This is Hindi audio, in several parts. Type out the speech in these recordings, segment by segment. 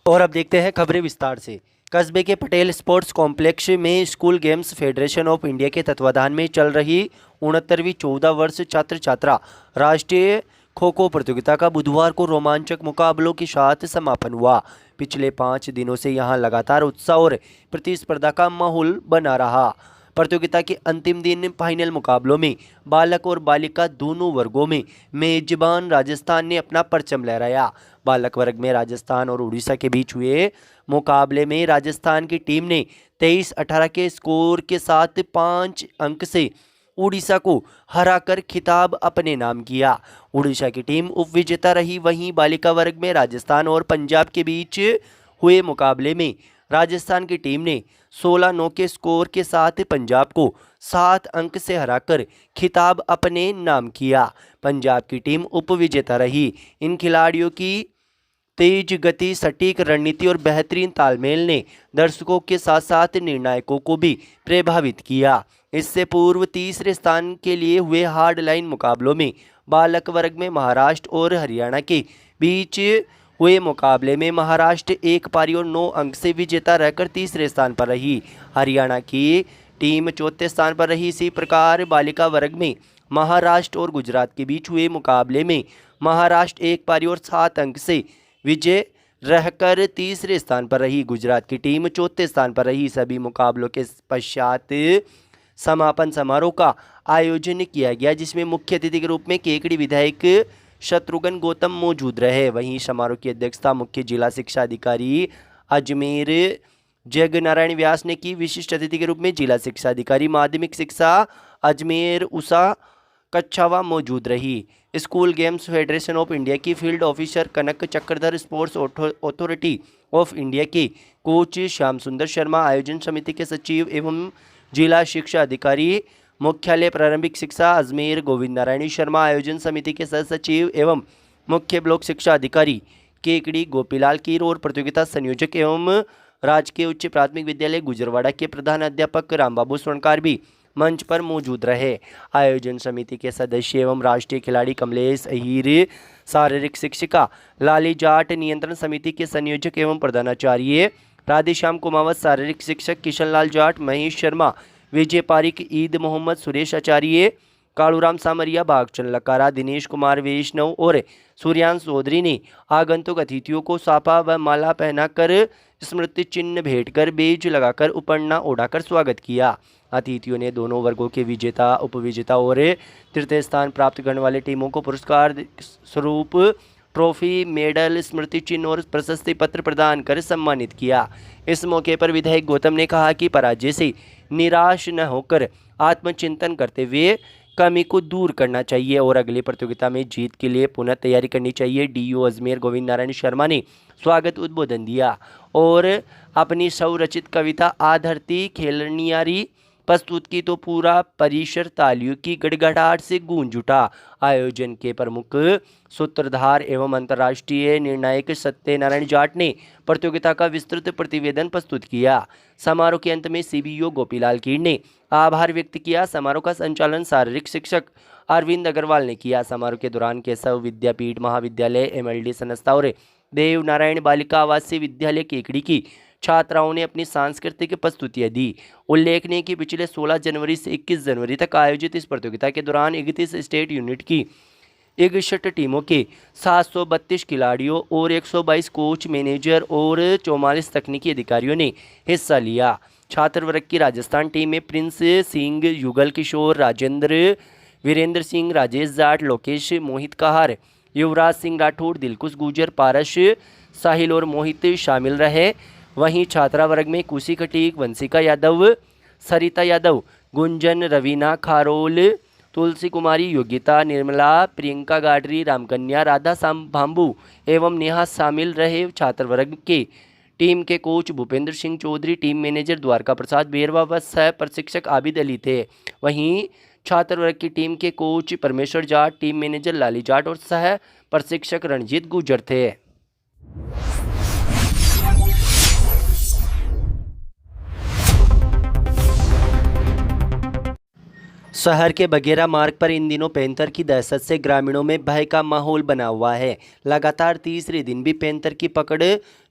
और अब देखते हैं खबरें विस्तार से। कस्बे के पटेल स्पोर्ट्स कॉम्प्लेक्स में school games federation of India के तत्वाधान में चल रही 69वीं 14 वर्ष छात्र छात्रा राष्ट्रीय खो खो प्रतियोगिता का बुधवार को रोमांचक मुकाबलों के साथ समापन हुआ। पिछले 5 दिनों से यहां लगातार उत्साह और प्रतिस्पर्धा का माहौल बना रहा। प्रतियोगिता के अंतिम दिन फाइनल मुकाबलों में बालक और बालिका दोनों वर्गों में मेजबान राजस्थान ने अपना परचम लहराया। बालक वर्ग में राजस्थान और उड़ीसा के बीच हुए मुकाबले में राजस्थान की टीम ने 23-18 के स्कोर के साथ 5 अंक से उड़ीसा को हराकर खिताब अपने नाम किया। उड़ीसा की टीम उपविजेता रही। वहीं बालिका वर्ग में राजस्थान और पंजाब के बीच हुए मुकाबले में राजस्थान की टीम ने 16-9 के स्कोर के साथ पंजाब को 7 अंक से हराकर खिताब अपने नाम किया। पंजाब की टीम उपविजेता रही। इन खिलाड़ियों की तेज गति, सटीक रणनीति और बेहतरीन तालमेल ने दर्शकों के साथ साथ निर्णायकों को भी प्रभावित किया। इससे पूर्व तीसरे स्थान के लिए हुए हार्ड लाइन मुकाबलों में बालक वर्ग में महाराष्ट्र और हरियाणा के बीच हुए मुकाबले में महाराष्ट्र 1 पारी और 9 अंक से विजेता रहकर तीसरे स्थान पर रही। हरियाणा की टीम चौथे स्थान पर रही। इसी प्रकार बालिका वर्ग में महाराष्ट्र और गुजरात के बीच हुए मुकाबले में महाराष्ट्र 1 पारी और 7 अंक से विजय रहकर तीसरे स्थान पर रही। गुजरात की टीम चौथे स्थान पर रही। सभी मुकाबलों के पश्चात समापन समारोह का आयोजन किया गया, जिसमें मुख्य अतिथि के रूप में केकड़ी विधायक शत्रुघ्न गौतम मौजूद रहे। वहीं समारोह की अध्यक्षता मुख्य जिला शिक्षा अधिकारी अजमेर जगनारायण व्यास ने की। विशिष्ट अतिथि के रूप में जिला शिक्षा अधिकारी माध्यमिक शिक्षा अजमेर उषा कच्छावा मौजूद रही। School games federation of India की field officer Kanak Chakradhar, sports authority of India के कोच श्याम सुंदर शर्मा, आयोजन समिति के सचिव एवं जिला शिक्षा अधिकारी मुख्यालय प्रारंभिक शिक्षा अजमेर गोविंद नारायण शर्मा, आयोजन समिति के सह सचिव एवं मुख्य ब्लॉक शिक्षा अधिकारी केकड़ी गोपीलाल कीर और प्रतियोगिता संयोजक एवं राजकीय उच्च प्राथमिक विद्यालय गुजरवाड़ा के प्रधान अध्यापक रामबाबू स्वर्णकार भी मंच पर मौजूद रहे। आयोजन समिति के सदस्य एवं राष्ट्रीय खिलाड़ी कमलेश अहीर, शारीरिक शिक्षिका लाली जाट, नियंत्रण समिति के संयोजक एवं प्रधानाचार्य राधेश्याम कुमावत, शारीरिक शिक्षक किशनलाल जाट, महेश शर्मा, विजय पारिक, ईद मोहम्मद, सुरेश आचार्य, कालूराम सामरिया, भागचंद लकारा, दिनेश कुमार वैष्णव और सूर्यांश चौधरी ने आगंतुक अतिथियों को साफा व माला पहनाकर स्मृति चिन्ह भेंट कर बेज लगाकर उपरना ओढ़ाकर स्वागत किया। अतिथियों ने दोनों वर्गों के विजेता, उपविजेता और तृतीय स्थान प्राप्त करने वाले टीमों को पुरस्कार स्वरूप ट्रॉफी, मेडल, स्मृति चिन्ह और प्रशस्ति पत्र प्रदान कर सम्मानित किया। इस मौके पर विधायक गौतम ने कहा कि पराजय से निराश न होकर आत्मचिंतन करते हुए कमी को दूर करना चाहिए और अगली प्रतियोगिता में जीत के लिए पुनः तैयारी करनी चाहिए। डीओ अजमेर गोविंद नारायण शर्मा ने स्वागत उद्बोधन दिया और अपनी स्वरचित कविता आधरती खेलनियारी प्रस्तुत की तो पूरा परिसर तालियों की गड़गड़ाहट से गूंज उठा। आयोजन के प्रमुख सूत्रधार एवं अंतर्राष्ट्रीय निर्णायक सत्यनारायण जाट ने प्रतियोगिता का विस्तृत प्रतिवेदन प्रस्तुत किया। समारोह के अंत में सीबीओ गोपीलाल कीर ने आभार व्यक्त किया। समारोह का संचालन शारीरिक शिक्षक अरविंद अग्रवाल ने किया। समारोह के दौरान केशव विद्यापीठ महाविद्यालय, एमएलडी संस्था और देव नारायण बालिका आवासीय विद्यालय केकड़ी की छात्राओं ने अपनी सांस्कृतिक प्रस्तुतियां दी। उल्लेखनीय कि पिछले 16 जनवरी से 21 जनवरी तक आयोजित इस प्रतियोगिता के दौरान 31 स्टेट यूनिट की 61 टीमों के 732 खिलाड़ियों और 122 कोच, मैनेजर और 44 तकनीकी अधिकारियों ने हिस्सा लिया। छात्र वर्ग की राजस्थान टीम में प्रिंस सिंह, युगल किशोर, राजेंद्र, वीरेंद्र सिंह, राजेश जाट, लोकेश, मोहित कहार, युवराज सिंह राठौड़, दिलकुश गुजर, पारस, साहिल और मोहित शामिल रहे। वहीं छात्रा वर्ग में कुशी खटीक, वंशिका यादव, सरिता यादव, गुंजन, रवीना खारोल, तुलसी कुमारी, योगिता, निर्मला, प्रियंका गाडरी, रामकन्या, राधा भाम्बू एवं नेहा शामिल रहे। छात्र वर्ग के टीम के coach Bhupendra Singh Chaudhary, team manager Dwarka Prasad Berwa व सह प्रशिक्षक आबिद अली थे। वहीं छात्र वर्ग की टीम के कोच परमेश्वर जाट, टीम मैनेजर लाली जाट और सह प्रशिक्षक रणजीत गुजर थे। शहर के बघेरा मार्ग पर इन दिनों पैंथर की दहशत से ग्रामीणों में भय का माहौल बना हुआ है। लगातार तीसरे दिन भी पैंथर की पकड़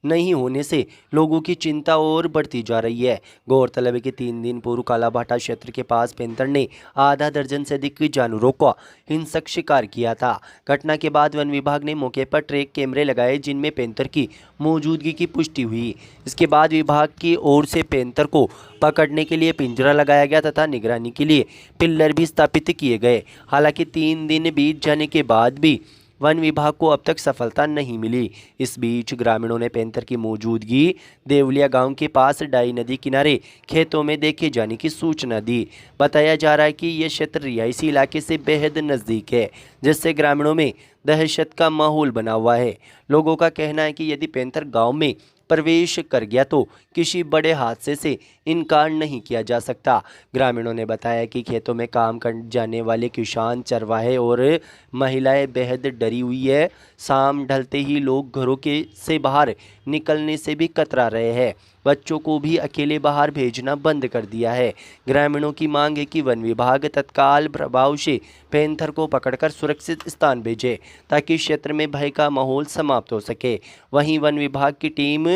नहीं होने से लोगों की चिंता और बढ़ती जा रही है। गौरतलब है कि 3 दिन पूर्व कालाभाटा क्षेत्र के पास पेंथर ने आधा दर्जन से अधिक जानवरों का हिंसक शिकार किया था। घटना के बाद वन विभाग ने मौके पर ट्रैक कैमरे लगाए जिनमें पेंथर की मौजूदगी की पुष्टि हुई। इसके बाद विभाग की ओर से पेंथर को पकड़ने के लिए पिंजरा लगाया गया तथा निगरानी के लिए पिल्लर भी स्थापित किए गए। हालांकि 3 दिन बीत जाने के बाद भी वन विभाग को अब तक सफलता नहीं मिली। इस बीच ग्रामीणों ने पेंथर की मौजूदगी देवलिया गांव के पास डाई नदी किनारे खेतों में देखे जाने की सूचना दी। बताया जा रहा है कि यह क्षेत्र रिहायशी इलाके से बेहद नज़दीक है, जिससे ग्रामीणों में दहशत का माहौल बना हुआ है। लोगों का कहना है कि यदि पेंथर गांव में प्रवेश कर गया तो किसी बड़े हादसे से इनकार नहीं किया जा सकता। ग्रामीणों ने बताया कि खेतों में काम कर जाने वाले किसान, चरवाहे और महिलाएं बेहद डरी हुई है। शाम ढलते ही लोग घरों के से बाहर निकलने से भी कतरा रहे हैं। बच्चों को भी अकेले बाहर भेजना बंद कर दिया है। ग्रामीणों की मांग है कि वन विभाग तत्काल प्रभाव से पेंथर को पकड़कर सुरक्षित स्थान भेजे ताकि क्षेत्र में भय का माहौल समाप्त हो सके। वहीं वन विभाग की टीम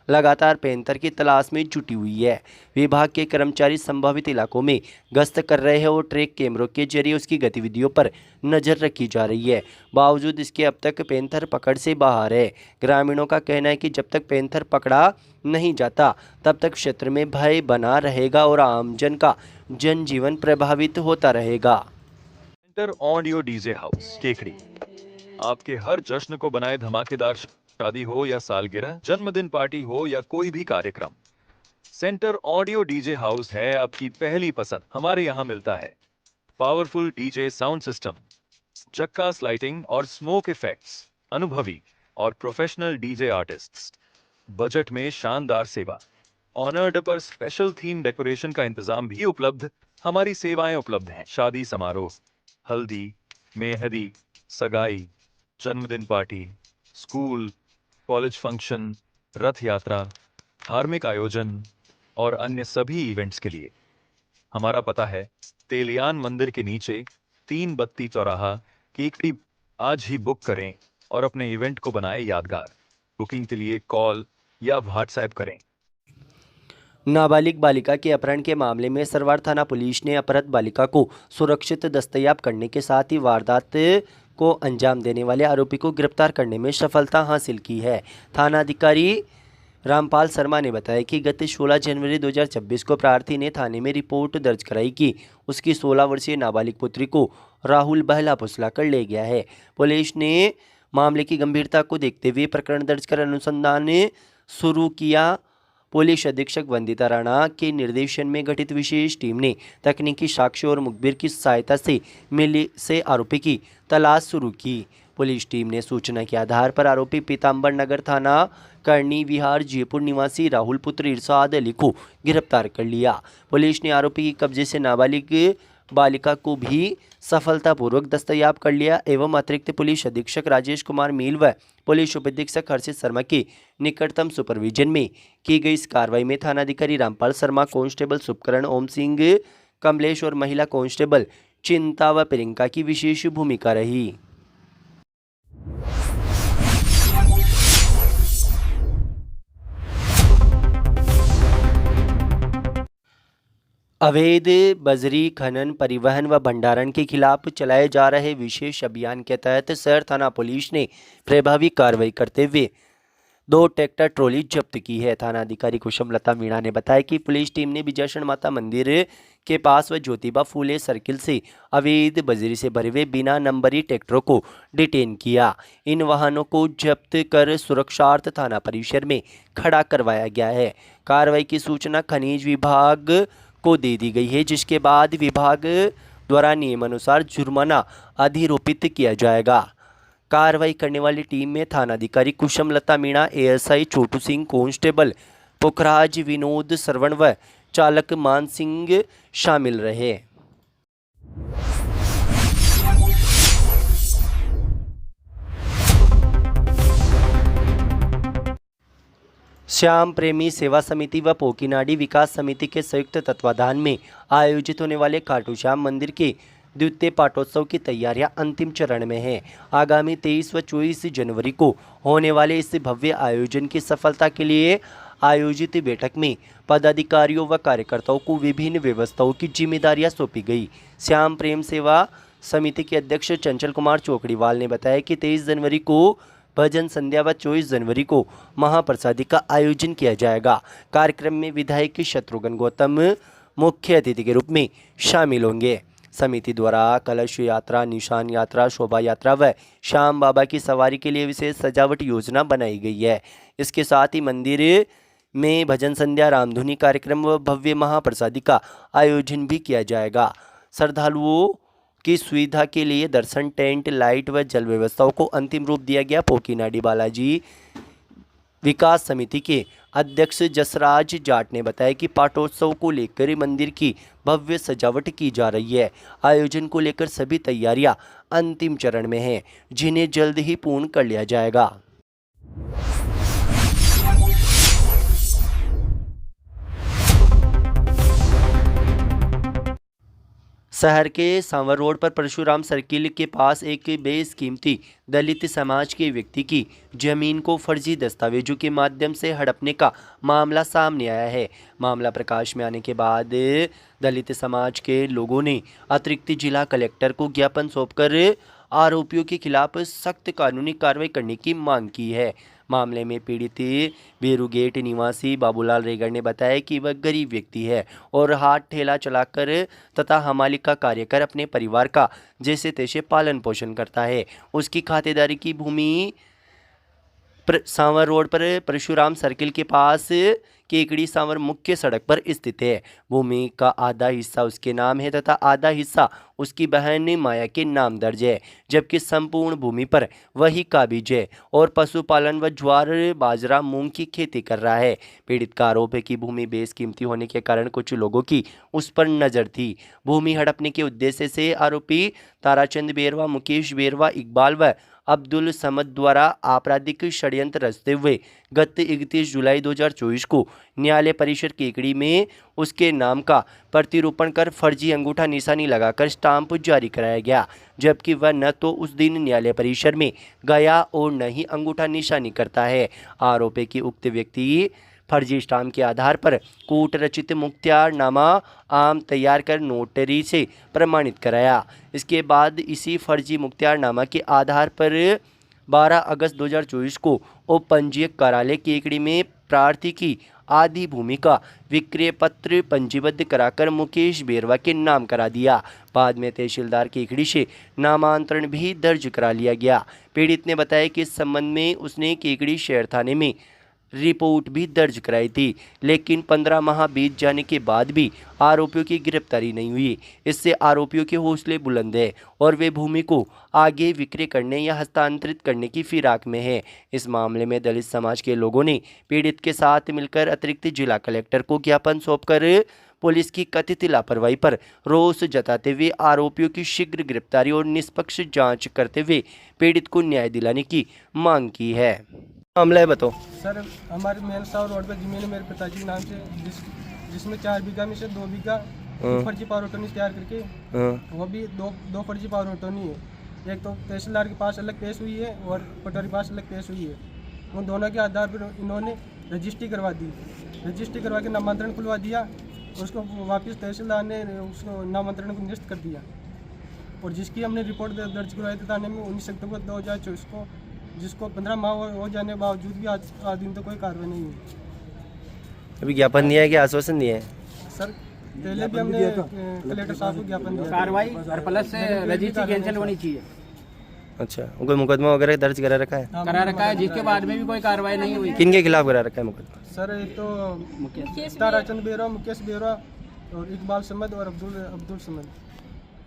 लगातार पेंथर की तलाश में जुटी हुई है। विभाग के कर्मचारी संभावित इलाकों में गश्त कर रहे हैं और ट्रैक कैमरों के जरिए उसकी गतिविधियों पर नज़र रखी जा रही है। बावजूद इसके अब तक पेंथर पकड़ से बाहर है। ग्रामीणों का कहना है कि जब तक पेंथर पकड़ा नहीं जाता तब तक क्षेत्र में भय बना रहेगा और आमजन का जनजीवन प्रभावित होता रहेगा। Centre audio DJ house Kekri आपके हर जश्न को बनाए धमाकेदार। शादी हो या सालगिरह, जन्मदिन पार्टी हो या कोई भी कार्यक्रम, सेंटर ऑडियो डीजे हाउस है आपकी पहली पसंद। हमारे यहाँ मिलता है पावरफुल डीजे साउंड सिस्टम, चक्कास लाइटिंग और स्मोक इफेक्ट्स, अनुभवी और प्रोफेशनल डीजे आर्टिस्ट्स, बजट में शानदार सेवा, ऑनर्ड पर स्पेशल थीम डेकोरेशन का इंतजाम भी उपलब्ध। हमारी सेवाएं उपलब्ध हैं शादी समारोह, हल्दी, मेहंदी, सगाई, जन्मदिन पार्टी, स्कूल, कॉलेज फंक्शन, रथ यात्रा, धार्मिक आयोजन और अन्य सभी इवेंट्स के लिए। हमारा पता है तेलियान मंदिर के नीचे 332 चौराहा, केकड़ी। आज ही बुक करें और अपने इवेंट को बनाए यादगार। बुकिंग के लिए कॉल या व्हाट्सएप करें। नाबालिग बालिका के अपहरण के मामले में सरवार थाना पुलिस ने अपहृत बालिका को सुरक्षित दस्तयाब करने के साथ ही वारदात को अंजाम देने वाले आरोपी को गिरफ्तार करने में सफलता हासिल की है। थानाधिकारी रामपाल शर्मा ने बताया कि गत 16 जनवरी 2026 को प्रार्थी ने थाने में रिपोर्ट दर्ज कराई कि उसकी 16 वर्षीय नाबालिग पुत्री को राहुल बहला फुसला कर ले गया है। पुलिस ने मामले की गंभीरता को देखते हुए प्रकरण दर्ज कर अनुसंधान शुरू किया। पुलिस अधीक्षक वंदिता राणा के निर्देशन में गठित विशेष टीम ने तकनीकी साक्ष्य और मुखबिर की सहायता से आरोपी की तलाश शुरू की। पुलिस टीम ने सूचना के आधार पर आरोपी पीताम्बर नगर थाना करनी विहार जयपुर निवासी राहुल पुत्र इरशाद अली को गिरफ्तार कर लिया। पुलिस ने आरोपी के कब्जे से नाबालिग बालिका को भी सफलतापूर्वक दस्तयाब कर लिया एवं अतिरिक्त पुलिस अधीक्षक राजेश कुमार मील व पुलिस उप अधीक्षक हर्षित शर्मा के निकटतम सुपरविजन में की गई इस कार्रवाई में थानाधिकारी रामपाल शर्मा, कांस्टेबल सुपकरण ओम सिंह, कमलेश और महिला कांस्टेबल चिंता व प्रियंका की विशेष भूमिका रही। अवैध बजरी खनन, परिवहन व भंडारण के खिलाफ चलाए जा रहे विशेष अभियान के तहत शहर थाना पुलिस ने प्रभावी कार्रवाई करते हुए 2 ट्रैक्टर ट्रॉली जब्त की है। थानाधिकारी कुसुमलता मीणा ने बताया कि पुलिस टीम ने विजयशरण माता मंदिर के पास व ज्योतिबा फूले सर्किल से अवैध बजरी से भरे हुए बिना नंबरी ट्रैक्टरों को डिटेन किया। इन वाहनों को जब्त कर सुरक्षार्थ थाना परिसर में खड़ा करवाया गया है। कार्रवाई की सूचना खनिज विभाग को दे दी गई है, जिसके बाद विभाग द्वारा नियमानुसार जुर्माना अधिरोपित किया जाएगा। कार्रवाई करने वाली टीम में थानाधिकारी कुसुमलता मीणा, एएसआई छोटू सिंह, कांस्टेबल पुखराज विनोद श्रवण व चालक मान सिंह शामिल रहे। श्याम प्रेमी सेवा समिति व पोकीनाडी विकास समिति के संयुक्त तत्वाधान में आयोजित होने वाले खाटू श्याम मंदिर के द्वितीय पाटोत्सव की तैयारियां अंतिम चरण में हैं। आगामी 23 व 24 जनवरी को होने वाले इस भव्य आयोजन की सफलता के लिए आयोजित बैठक में पदाधिकारियों व कार्यकर्ताओं को विभिन्न व्यवस्थाओं की जिम्मेदारियां सौंपी गई। श्याम प्रेम सेवा समिति के अध्यक्ष चंचल कुमार चौकड़ीवाल ने बताया कि 23 जनवरी को भजन संध्या व 24 जनवरी को महाप्रसादी का आयोजन किया जाएगा। कार्यक्रम में विधायक शत्रुघ्न गौतम मुख्य अतिथि के रूप में शामिल होंगे। समिति द्वारा कलश यात्रा, निशान यात्रा, शोभा यात्रा व श्याम बाबा की सवारी के लिए विशेष सजावट योजना बनाई गई है। इसके साथ ही मंदिर में भजन संध्या, रामधुनी कार्यक्रम व भव्य महाप्रसादी का आयोजन भी किया जाएगा। श्रद्धालुओं की सुविधा के लिए दर्शन टेंट, लाइट व जल व्यवस्थाओं को अंतिम रूप दिया गया। पोकीनाडी बालाजी विकास समिति के अध्यक्ष जसराज जाट ने बताया कि पाटोत्सव को लेकर मंदिर की भव्य सजावट की जा रही है। आयोजन को लेकर सभी तैयारियां अंतिम चरण में हैं, जिन्हें जल्द ही पूर्ण कर लिया जाएगा। शहर के सांवर रोड पर परशुराम सर्किल के पास एक बेशकीमती दलित समाज के व्यक्ति की जमीन को फर्जी दस्तावेजों के माध्यम से हड़पने का मामला सामने आया है। मामला प्रकाश में आने के बाद दलित समाज के लोगों ने अतिरिक्त जिला कलेक्टर को ज्ञापन सौंपकर आरोपियों के खिलाफ सख्त कानूनी कार्रवाई करने की मांग की है। मामले में पीड़ित बेरूगेट निवासी बाबूलाल रेगर ने बताया कि वह गरीब व्यक्ति है और हाथ ठेला चलाकर तथा हमाली का कार्य कर अपने परिवार का जैसे तैसे पालन पोषण करता है। उसकी खातेदारी की भूमि सांवर रोड पर परशुराम सर्किल के पास केकड़ी सांवर मुख्य सड़क पर स्थित है। भूमि का आधा हिस्सा उसके नाम है तथा आधा हिस्सा उसकी बहन माया के नाम दर्ज है, जबकि संपूर्ण भूमि पर वही काबिज है और पशुपालन व ज्वार, बाजरा, मूंग की खेती कर रहा है। पीड़ित का आरोप है कि भूमि बेशकीमती होने के कारण कुछ लोगों की उस पर नज़र थी। भूमि हड़पने के उद्देश्य से आरोपी ताराचंद बेरवा, मुकेश बेरवा, इकबाल व अब्दुल समद द्वारा आपराधिक षड्यंत्र रचते हुए गत 31 जुलाई 2024 को न्यायालय परिसर केकड़ी में उसके नाम का प्रतिरूपण कर फर्जी अंगूठा निशानी लगाकर स्टाम्प जारी कराया गया, जबकि वह न तो उस दिन न्यायालय परिसर में गया और न ही अंगूठा निशानी करता है। आरोप है कि उक्त व्यक्ति फर्जी स्टाम्प के आधार पर कूट रचित मुख्तियारनामा आम तैयार कर नोटरी से प्रमाणित कराया। इसके बाद इसी फर्जी मुख्तियारनामा के आधार पर 12 अगस्त 2024 को उप पंजीयक कार्यालय केकड़ी में प्रार्थी की आधी भूमि का विक्रय पत्र पंजीबद्ध कराकर मुकेश बेरवा के नाम करा दिया। बाद में तहसीलदार केकड़ी से नामांतरण भी दर्ज करा लिया गया। पीड़ित ने बताया कि इस संबंध में उसने केकड़ी शहर थाने में रिपोर्ट भी दर्ज कराई थी, लेकिन 15 माह बीत जाने के बाद भी आरोपियों की गिरफ्तारी नहीं हुई। इससे आरोपियों के हौसले बुलंद है और वे भूमि को आगे विक्रय करने या हस्तांतरित करने की फिराक में है। इस मामले में दलित समाज के लोगों ने पीड़ित के साथ मिलकर अतिरिक्त जिला कलेक्टर को ज्ञापन सौंपकर पुलिस की कथित लापरवाही पर रोष जताते हुए आरोपियों की शीघ्र गिरफ्तारी और निष्पक्ष जांच करते हुए पीड़ित को न्याय दिलाने की मांग की है। मामला है, बताओ सर। हमारे मेन साउथ रोड पे जमीन है मेरे पिताजी के नाम से, जिसमें 4 बीघा में से 2 बीघा फर्जी पावर ऑटोनी तैयार करके वो भी दो फर्जी पावर ऑटोनी है। एक तो तहसीलदार के पास अलग पेश हुई है और पटवारी के पास अलग पेश हुई है। उन दोनों के आधार पर इन्होंने रजिस्ट्री करवा दी। रजिस्ट्री करवा के नामांतरण खुलवा दिया। उसको वापस तहसीलदार ने उसको नामांतरण को निरस्त कर दिया और जिसकी हमने रिपोर्ट दर्ज करवाई थी थाने में 19 अक्टूबर 2024 को, जिसको 15 माह हो जाने के बावजूद भी आज दिन तक कोई कार्रवाई नहीं हुई। अभी ज्ञापन दिया है कि आश्वासन दिया है? सर पहले भी हमने कलेक्टर साहब को ज्ञापन दिया, कार्रवाई और प्लस रजिस्ट्री कैंसिल होनी चाहिए। अच्छा, कोई मुकदमा वगैरह दर्ज करा रखा है? करा रखा है, जिसके बाद में भी कोई कार्रवाई नहीं हुई। किन के खिलाफ करा रखा है मुकदमा? सर एक तो ताराचंद बेरवा, मुकेश बेरवा और इकबाल समद और अब्दुल समद।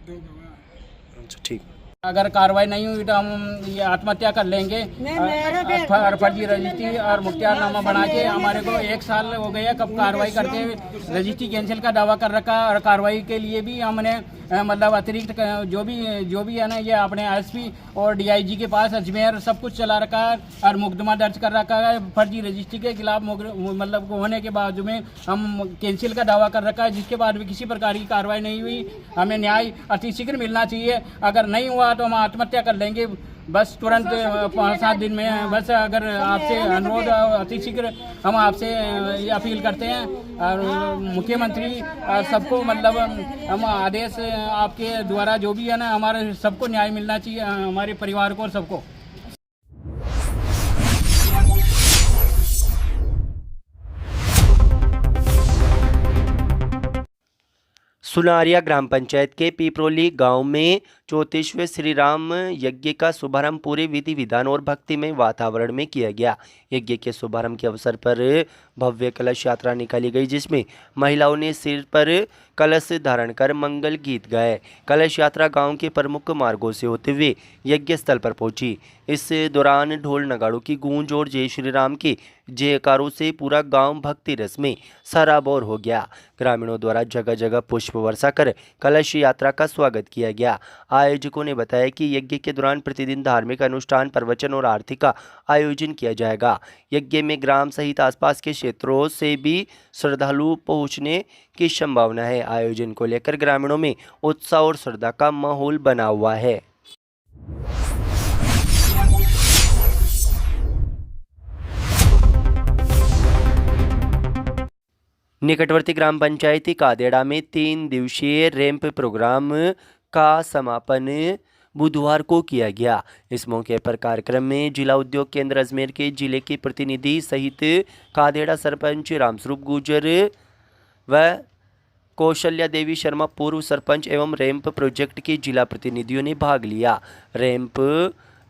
अच्छा, ठीक। अगर कार्रवाई नहीं हुई तो हम ये आत्महत्या कर लेंगे। फर्जी रजिस्ट्री और मुख्तियारनामा बना के हमारे को 1 साल हो गया कब कार्रवाई करते। रजिस्ट्री कैंसिल का दावा कर रखा और कार्रवाई के लिए भी हमने मतलब अतिरिक्त जो भी है ना, ये अपने एसपी और डीआईजी के पास अजमेर सब कुछ चला रखा है और मुकदमा दर्ज कर रखा है। फर्जी रजिस्ट्री के खिलाफ मतलब होने के बाद में हम कैंसिल का दावा कर रखा है, जिसके बाद भी किसी प्रकार की कार्रवाई नहीं हुई। हमें न्याय अतिशीघ्र मिलना चाहिए। अगर नहीं हुआ तो हम आत्महत्या कर लेंगे, बस तुरंत 5-7 दिन में। बस अगर आपसे अनुरोध अतिशीघ्र हम आपसे ये अपील करते हैं और मुख्यमंत्री सबको मतलब हम आदेश आपके द्वारा जो भी है ना, हमारे सबको न्याय मिलना चाहिए, हमारे परिवार को और सबको। सुनारिया ग्राम पंचायत के पिपरोली गांव में 34वें श्री राम यज्ञ का शुभारंभ पूरे विधि विधान और भक्तिमय वातावरण में किया गया। यज्ञ के शुभारंभ के अवसर पर भव्य कलश यात्रा निकाली गई, जिसमें महिलाओं ने सिर पर कलश धारण कर मंगल गीत गाए। कलश यात्रा गांव के प्रमुख मार्गों से होते हुए यज्ञ स्थल पर पहुंची। इस दौरान ढोल नगाड़ों की गूंज और जय श्री राम के जयकारों से पूरा गांव भक्ति रस में सराबोर हो गया। ग्रामीणों द्वारा जगह जगह पुष्प वर्षा कर कलश यात्रा का स्वागत किया गया। आयोजकों ने बताया कि यज्ञ के दौरान प्रतिदिन धार्मिक अनुष्ठान, प्रवचन और आरती का आयोजन किया जाएगा। यज्ञ में ग्राम सहित आसपास के क्षेत्रों से भी श्रद्धालु पहुंचने की संभावना है। आयोजन को लेकर ग्रामीणों में उत्साह और श्रद्धा का माहौल बना हुआ है। निकटवर्ती ग्राम पंचायती कादेड़ा में 3 दिवसीय रैंप प्रोग्राम का समापन बुधवार को किया गया। इस मौके पर कार्यक्रम में जिला उद्योग केंद्र अजमेर के जिले के प्रतिनिधि सहित कादेड़ा सरपंच रामस्वरूप गुर्जर व कौशल्या देवी शर्मा पूर्व सरपंच एवं रैंप प्रोजेक्ट के जिला प्रतिनिधियों ने भाग लिया। रैंप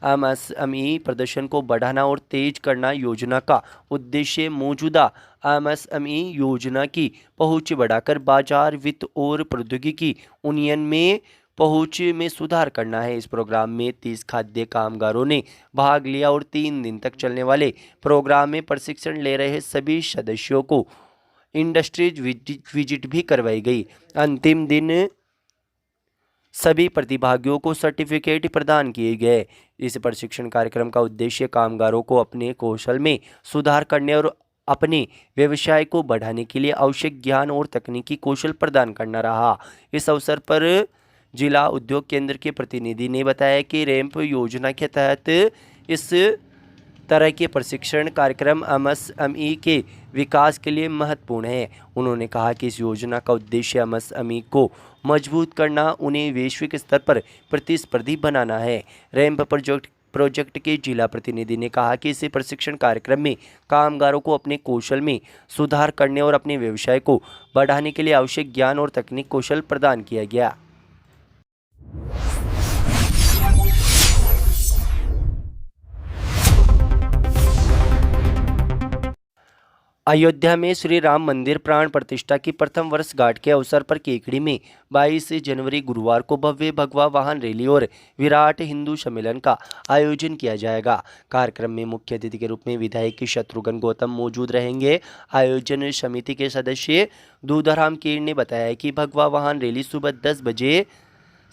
एमएसएमई प्रदर्शन को बढ़ाना और तेज करना योजना का उद्देश्य मौजूदा एमएसएमई योजना की पहुंच बढ़ाकर बाजार, वित्त और प्रौद्योगिकी उन्नयन में पहुंच में सुधार करना है। इस प्रोग्राम में 30 खाद्य कामगारों ने भाग लिया और 3 दिन तक चलने वाले प्रोग्राम में प्रशिक्षण ले रहे सभी सदस्यों को इंडस्ट्रीज विजिट भी करवाई गई। अंतिम दिन सभी प्रतिभागियों को सर्टिफिकेट प्रदान किए गए। इस प्रशिक्षण कार्यक्रम का उद्देश्य कामगारों को अपने कौशल में सुधार करने और अपने व्यवसाय को बढ़ाने के लिए आवश्यक ज्ञान और तकनीकी कौशल प्रदान करना रहा। इस अवसर पर जिला उद्योग केंद्र के प्रतिनिधि ने बताया कि रैंप योजना के तहत इस तरह के प्रशिक्षण कार्यक्रम एमएसएमई के विकास के लिए महत्वपूर्ण है। उन्होंने कहा कि इस योजना का उद्देश्य एमएसएमई को मजबूत करना, उन्हें वैश्विक स्तर पर प्रतिस्पर्धी बनाना है। रैंप प्रोजेक्ट के जिला प्रतिनिधि ने कहा कि इस प्रशिक्षण कार्यक्रम में कामगारों को अपने कौशल में सुधार करने और अपने व्यवसाय को बढ़ाने के लिए आवश्यक ज्ञान और तकनीक कौशल प्रदान किया गया। अयोध्या में श्री राम मंदिर प्राण प्रतिष्ठा की प्रथम वर्षगांठ के अवसर पर केकड़ी में 22 जनवरी गुरुवार को भव्य भगवा वाहन रैली और विराट हिंदू सम्मेलन का आयोजन किया जाएगा। कार्यक्रम में मुख्य अतिथि के रूप में विधायक शत्रुघ्न गौतम मौजूद रहेंगे। आयोजन समिति के सदस्य दूधाराम कीर ने बताया कि भगवा वाहन रैली सुबह 10 बजे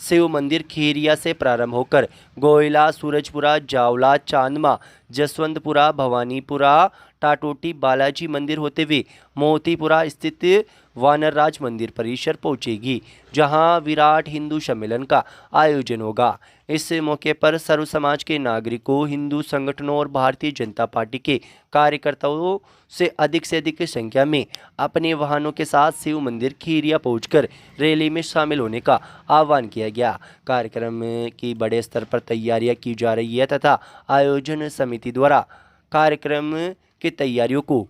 शिव मंदिर खीरिया से प्रारंभ होकर गोयला, सूरजपुरा, जावला, चांदमा, जसवंतपुरा, भवानीपुरा, टाटोटी, बालाजी मंदिर होते हुए मोतीपुरा स्थित वानरराज मंदिर परिसर पहुंचेगी, जहां विराट हिंदू सम्मेलन का आयोजन होगा। इस मौके पर सर्व समाज के नागरिकों, हिंदू संगठनों और भारतीय जनता पार्टी के कार्यकर्ताओं से अधिक संख्या में अपने वाहनों के साथ शिव मंदिर खीरिया पहुंचकर रैली में शामिल होने का आह्वान किया गया। कार्यक्रम की बड़े स्तर पर तैयारियां की जा रही है तथा आयोजन समिति द्वारा कार्यक्रम की तैयारियों को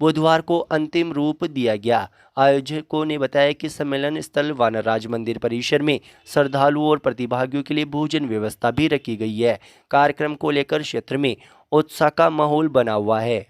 बुधवार को अंतिम रूप दिया गया। आयोजकों ने बताया कि सम्मेलन स्थल वानरराज मंदिर परिसर में श्रद्धालुओं और प्रतिभागियों के लिए भोजन व्यवस्था भी रखी गई है। कार्यक्रम को लेकर क्षेत्र में उत्साह का माहौल बना हुआ है।